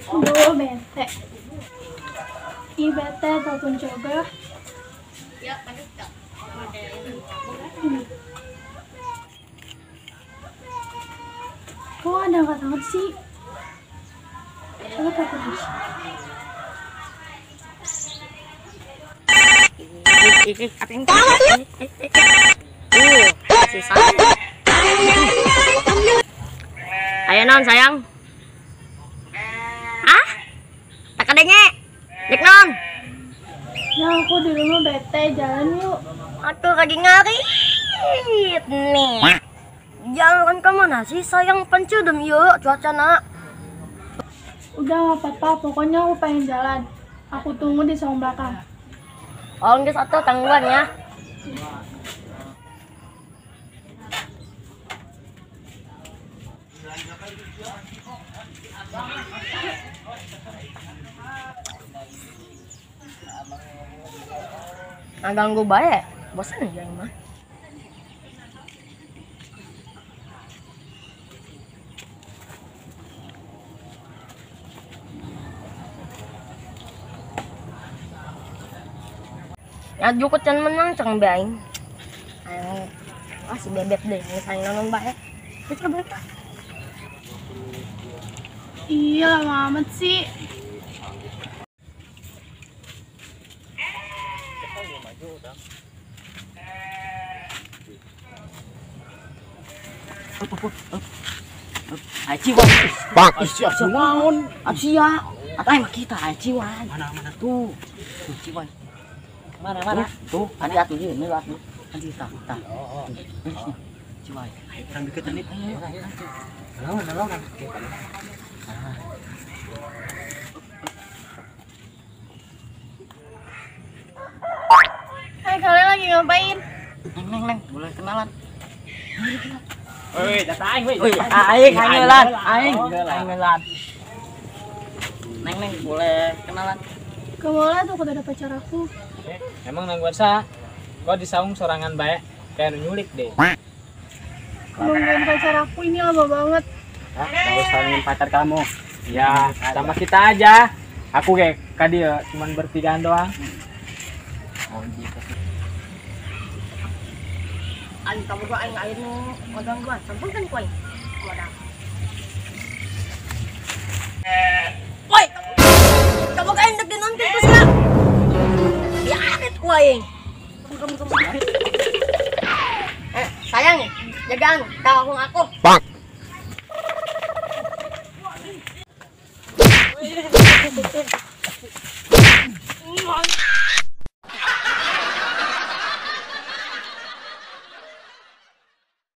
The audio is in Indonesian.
Aduh, bete. Ih, bete telepon juga. Ya, panas tak? Kok ada angkat-angkat sih? Coba telepon aja. Apa yang tahu? Sisa. Ayo non sayang. Ah? Tak kadenge. Dek non. Ya aku di rumah bete, jalan yuk. Atuh lagi ngarit nih. Jalan kemana sih sayang, pencudem yuk cuaca nak. Udah nggak apa-apa, pokoknya aku pengen jalan. Aku tunggu di saung belakang. Oh nggak satu tangguhan ya. Nah, ganggu baik, bosan aja ini mah. Ya jukut can menang ceng baing. Ayo, si bebek deh, misalnya nonton baik. Bisa bebek. Iya, lama amat sih. Aci wan, Bang, siap naon? Acia, atau emang kita Aci wan. Mana Tuh, Aci wan. mana? Tuh, ada atuh dia, ini atuh. Nanti tak. Aci wan. Orang deket tadi. Lawan. Hai, kalian lagi ngapain? Neng, boleh kenalan. Woi, datang, woi. Wih, aing ngelan. Neng, boleh kenalan. Gak boleh tuh, kata ada pacar aku. Emang nang gua sa, gua disaung sorangan bae, kayak nyulik deh. Nungguin pacar aku ini lama banget. Gak usah ngin pacar kamu. Ya, sama kita aja. Aku kayak dia cuman bertigaan doang. Oh, gitu. Aing kamu doa aing air nu magang gua, sampun kan kuy. Wadah. Woi, kamu kain dek dinonton terus ya. Ya anet kuy. Kamu. Sayang, jagaan, kawang aku.